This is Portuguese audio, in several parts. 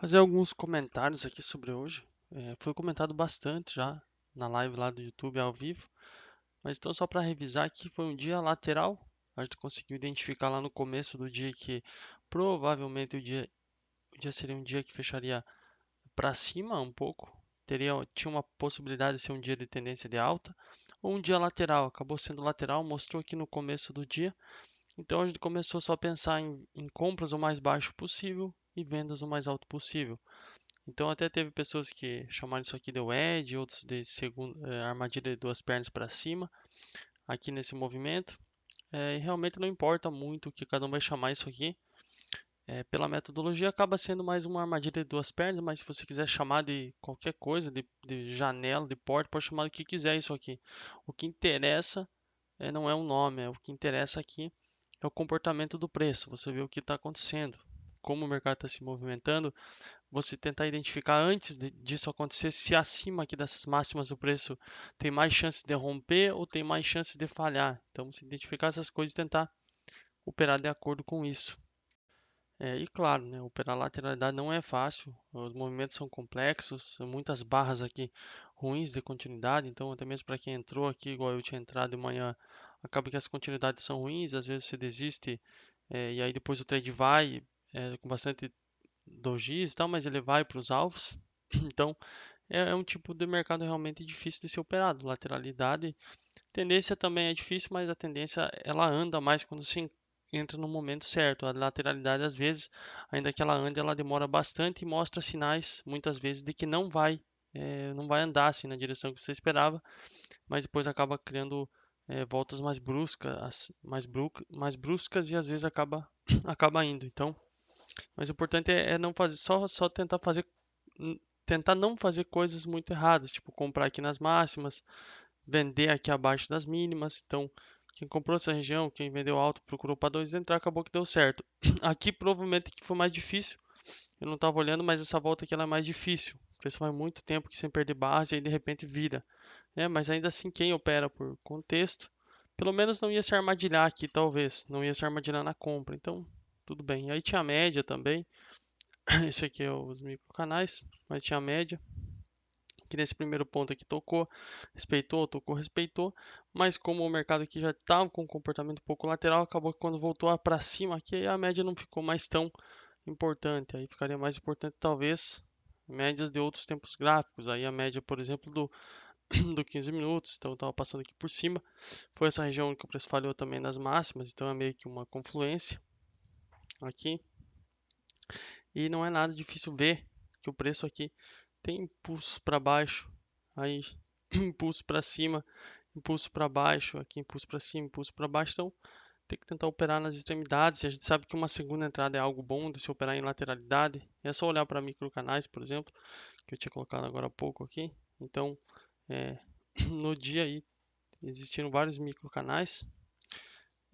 Fazer alguns comentários aqui sobre hoje. Foi comentado bastante já na live lá do YouTube ao vivo, mas então só para revisar aqui, foi um dia lateral. A gente conseguiu identificar lá no começo do dia que provavelmente o dia seria um dia que fecharia para cima um pouco. Tinha uma possibilidade de ser um dia de tendência de alta ou um dia lateral. Acabou sendo lateral, mostrou aqui no começo do dia. Então a gente começou só a pensar em compras o mais baixo possível e vendas o mais alto possível. Então até teve pessoas que chamaram isso aqui de wedge, outros de armadilha de duas pernas para cima, aqui nesse movimento. E realmente não importa muito o que cada um vai chamar isso aqui. Pela metodologia acaba sendo mais uma armadilha de duas pernas, mas se você quiser chamar de qualquer coisa, de janela, de porta, pode chamar do que quiser isso aqui. O que interessa não é um nome, o que interessa aqui é o comportamento do preço. Você vê o que está acontecendo, como o mercado está se movimentando, você tentar identificar antes disso acontecer se acima aqui dessas máximas do preço tem mais chances de romper ou tem mais chances de falhar. Então, você identificar essas coisas e tentar operar de acordo com isso. E claro, né, operar lateralidade não é fácil, os movimentos são complexos, são muitas barras aqui ruins de continuidade, então até mesmo para quem entrou aqui, igual eu tinha entrado de manhã, acaba que as continuidades são ruins, às vezes você desiste, e aí depois o trade vai com bastante dojis e tal, mas ele vai para os alvos. Então, é um tipo de mercado realmente difícil de ser operado. Lateralidade, tendência também é difícil, mas a tendência ela anda mais quando se entra no momento certo. A lateralidade, às vezes, ainda que ela ande, ela demora bastante e mostra sinais, muitas vezes, de que não vai andar assim na direção que você esperava, mas depois acaba criando voltas mais bruscas, mais bruscas e às vezes acaba, acaba indo. Então, mas o importante é não fazer, só tentar não fazer coisas muito erradas, tipo comprar aqui nas máximas, vender aqui abaixo das mínimas. Então, quem comprou essa região, quem vendeu alto, procurou para dois entrar, acabou que deu certo. Aqui provavelmente que foi mais difícil. Eu não estava olhando, mas essa volta aqui ela é mais difícil. O preço vai muito tempo que sem perder base e aí de repente vira. Mas ainda assim, quem opera por contexto, pelo menos não ia se armadilhar aqui, talvez. Não ia se armadilhar na compra. Então, tudo bem. Aí tinha a média também. Esse aqui é os microcanais, mas tinha a média, que nesse primeiro ponto aqui tocou, respeitou, mas como o mercado aqui já estava com um comportamento um pouco lateral, acabou que quando voltou para cima aqui, a média não ficou mais tão importante, aí ficaria mais importante talvez médias de outros tempos gráficos, aí a média, por exemplo, do 15 minutos, então estava passando aqui por cima, foi essa região que o preço falhou também nas máximas, então é meio que uma confluência aqui, e não é nada difícil ver que o preço aqui tem impulsos para baixo, aí impulso para cima, impulso para baixo, aqui impulso para cima, impulso para baixo. Então tem que tentar operar nas extremidades. E a gente sabe que uma segunda entrada é algo bom de se operar em lateralidade. É só olhar para microcanais, por exemplo, que eu tinha colocado agora há pouco aqui. Então, é, no dia aí existiram vários microcanais.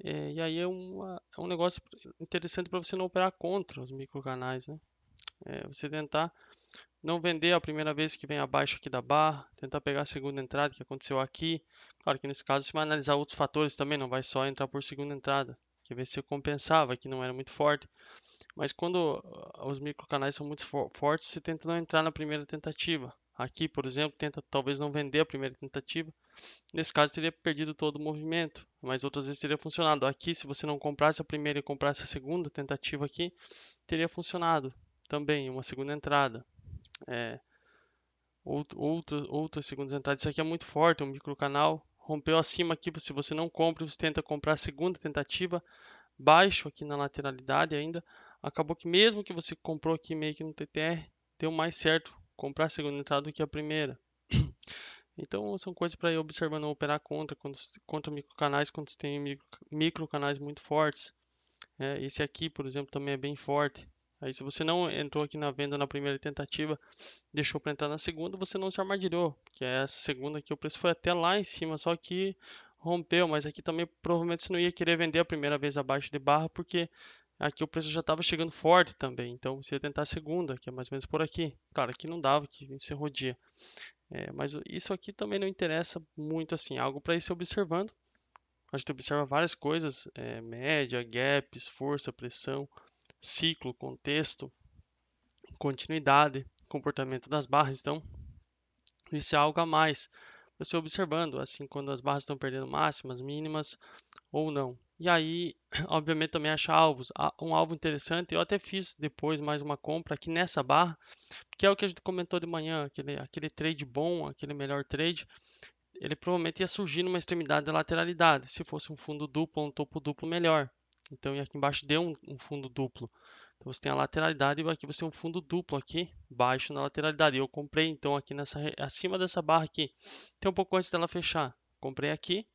E aí é um negócio interessante para você não operar contra os microcanais, né? Você tentar não vender a primeira vez que vem abaixo aqui da barra, tentar pegar a segunda entrada que aconteceu aqui. Claro que nesse caso você vai analisar outros fatores também, não vai só entrar por segunda entrada, que ver se compensava, que não era muito forte. Mas quando os microcanais são muito fortes, você tenta não entrar na primeira tentativa. Aqui, por exemplo, tenta talvez não vender a primeira tentativa. Nesse caso, teria perdido todo o movimento, mas outras vezes teria funcionado. Aqui, se você não comprasse a primeira e comprasse a segunda tentativa aqui, teria funcionado também, uma segunda entrada. É, outras segundas entradas. Isso aqui é muito forte, um microcanal. Rompeu acima aqui, se você não compra, você tenta comprar a segunda tentativa, baixo aqui na lateralidade ainda. Acabou que mesmo que você comprou aqui meio que no TTR, deu mais certo comprar a segunda entrada do que a primeira. Então são coisas para ir observando operar contra microcanais quando você tem microcanais muito fortes. Esse aqui, por exemplo, também é bem forte. Aí se você não entrou aqui na venda na primeira tentativa, deixou para entrar na segunda, você não se armadilhou, que é essa segunda aqui, o preço foi até lá em cima, só que rompeu, mas aqui também provavelmente você não ia querer vender a primeira vez abaixo de barra, porque aqui o preço já estava chegando forte também, então você ia tentar a segunda, que é mais ou menos por aqui. Claro, aqui não dava, que encerrou o dia. Mas isso aqui também não interessa muito assim, algo para ir se observando. A gente observa várias coisas, média, gaps, força, pressão, ciclo, contexto, continuidade, comportamento das barras. Então, isso é algo a mais. Você observando, assim, quando as barras estão perdendo máximas, mínimas ou não. E aí, obviamente, também achar alvos. Um alvo interessante, eu até fiz depois mais uma compra aqui nessa barra, que é o que a gente comentou de manhã, aquele trade bom, aquele melhor trade, ele provavelmente ia surgir numa extremidade de lateralidade, se fosse um fundo duplo ou um topo duplo melhor. Então, e aqui embaixo deu um fundo duplo. Então, você tem a lateralidade e aqui você tem um fundo duplo aqui, baixo na lateralidade. Eu comprei, então, aqui acima dessa barra aqui, tem um pouco antes dela fechar. Comprei aqui,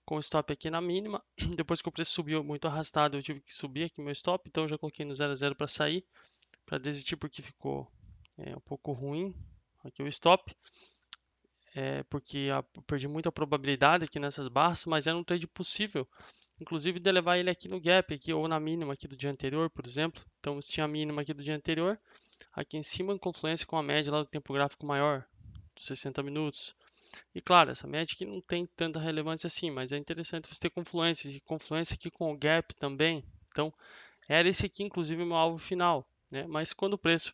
com o stop aqui na mínima. Depois que o preço subiu muito arrastado, eu tive que subir aqui meu stop, então eu já coloquei no 0 a 0 para sair, para desistir porque ficou um pouco ruim aqui o stop, porque eu perdi muita probabilidade aqui nessas barras, mas era um trade possível, inclusive de levar ele aqui no gap, aqui, ou na mínima aqui do dia anterior, por exemplo. Então se tinha a mínima aqui do dia anterior, aqui em cima em confluência com a média lá do tempo gráfico maior, 60 minutos. E claro, essa média aqui não tem tanta relevância assim, mas é interessante você ter confluência, e confluência aqui com o gap também. Então, era esse aqui, inclusive, o meu alvo final, né? Mas quando o preço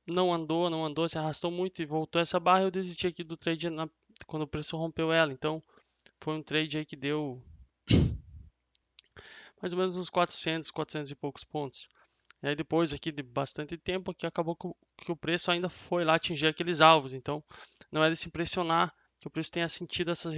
não andou, se arrastou muito e voltou essa barra, eu desisti aqui do trade quando o preço rompeu ela. Então, foi um trade aí que deu mais ou menos uns 400 e poucos pontos. E aí depois aqui de bastante tempo aqui acabou que o preço ainda foi lá atingir aqueles alvos. Então não é de se impressionar que o preço tenha sentido essa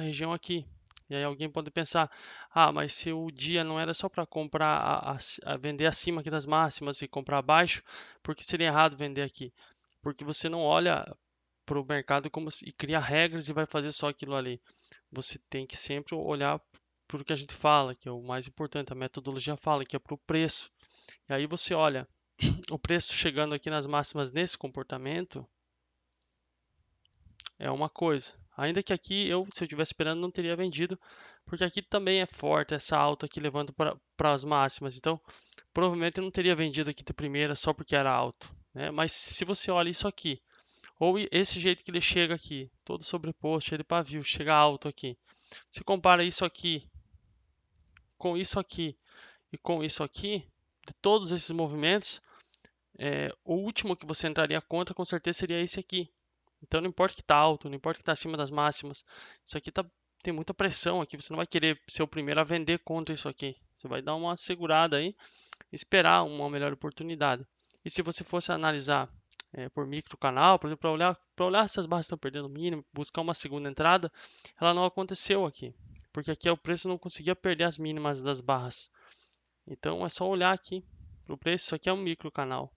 região aqui. E aí alguém pode pensar, ah, mas se o dia não era só para comprar, a vender acima aqui das máximas e comprar abaixo, por que seria errado vender aqui? Porque você não olha para o mercado e cria regras e vai fazer só aquilo ali. Você tem que sempre olhar para o que a gente fala, que é o mais importante, a metodologia fala, que é para o preço. E aí você olha o preço chegando aqui nas máximas nesse comportamento é uma coisa. Ainda que aqui se eu tivesse esperando, não teria vendido, porque aqui também é forte essa alta aqui levando para as máximas. Então, provavelmente eu não teria vendido aqui de primeira só porque era alto, né? Mas se você olha isso aqui, ou esse jeito que ele chega aqui, todo sobreposto, cheio de pavio, chega alto aqui. Se compara isso aqui com isso aqui e com isso aqui, de todos esses movimentos, o último que você entraria contra com certeza seria esse aqui. Então não importa que está alto, não importa que está acima das máximas, isso aqui tem muita pressão aqui, você não vai querer ser o primeiro a vender contra isso aqui. Você vai dar uma segurada aí, esperar uma melhor oportunidade. E se você fosse analisar por micro canal, por exemplo, para olhar se as barras estão perdendo o mínimo, buscar uma segunda entrada, ela não aconteceu aqui, porque aqui o preço não conseguia perder as mínimas das barras. Então é só olhar aqui para o preço, isso aqui é um micro canal.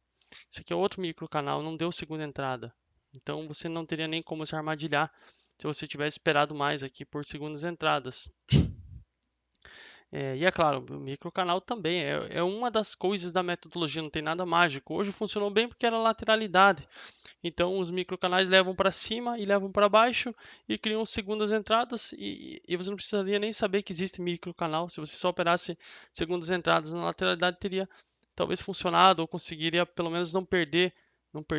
Isso aqui é outro micro canal, não deu segunda entrada. Então você não teria nem como se armadilhar se você tivesse esperado mais aqui por segundas entradas. E é claro, o micro canal também é uma das coisas da metodologia, não tem nada mágico. Hoje funcionou bem porque era lateralidade. Então os microcanais levam para cima e levam para baixo e criam segundas entradas e você não precisaria nem saber que existe microcanal. Se você só operasse segundas entradas na lateralidade, teria talvez funcionado ou conseguiria pelo menos não perder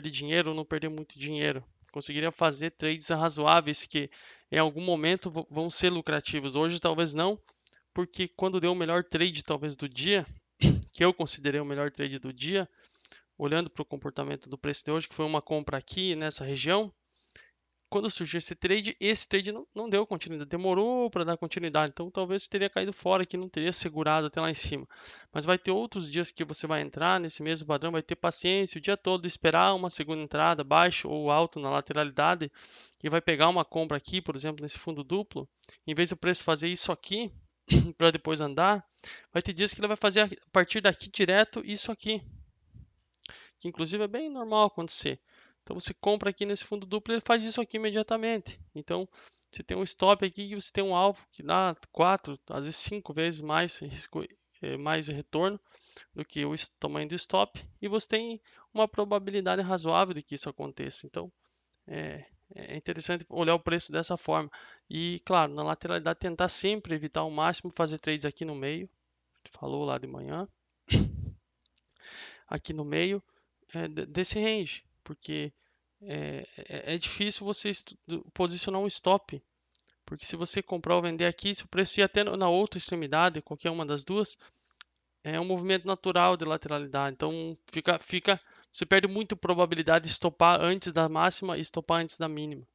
dinheiro ou não perder muito dinheiro. Conseguiria fazer trades razoáveis que em algum momento vão ser lucrativos. Hoje talvez não, porque quando deu o melhor trade talvez do dia, que eu considerei o melhor trade do dia, olhando para o comportamento do preço de hoje, que foi uma compra aqui nessa região, quando surgiu esse trade não deu continuidade, demorou para dar continuidade, então talvez teria caído fora aqui, não teria segurado até lá em cima. Mas vai ter outros dias que você vai entrar nesse mesmo padrão, vai ter paciência o dia todo, esperar uma segunda entrada, baixo ou alto na lateralidade, e vai pegar uma compra aqui, por exemplo, nesse fundo duplo, em vez do preço fazer isso aqui, para depois andar, vai ter dias que ele vai fazer a partir daqui direto isso aqui, que inclusive é bem normal acontecer. Então você compra aqui nesse fundo duplo, ele faz isso aqui imediatamente. Então você tem um stop aqui e você tem um alvo que dá 4, às vezes 5 vezes mais risco, mais retorno do que o tamanho do stop, e você tem uma probabilidade razoável de que isso aconteça. Então é interessante olhar o preço dessa forma. E claro, na lateralidade tentar sempre evitar ao máximo fazer trades aqui no meio. Falou lá de manhã. Aqui no meio desse range, porque é difícil você posicionar um stop, porque se você comprar ou vender aqui, se o preço ir até na outra extremidade, qualquer uma das duas, é um movimento natural de lateralidade, então fica Você perde muito probabilidade de estopar antes da máxima e estopar antes da mínima.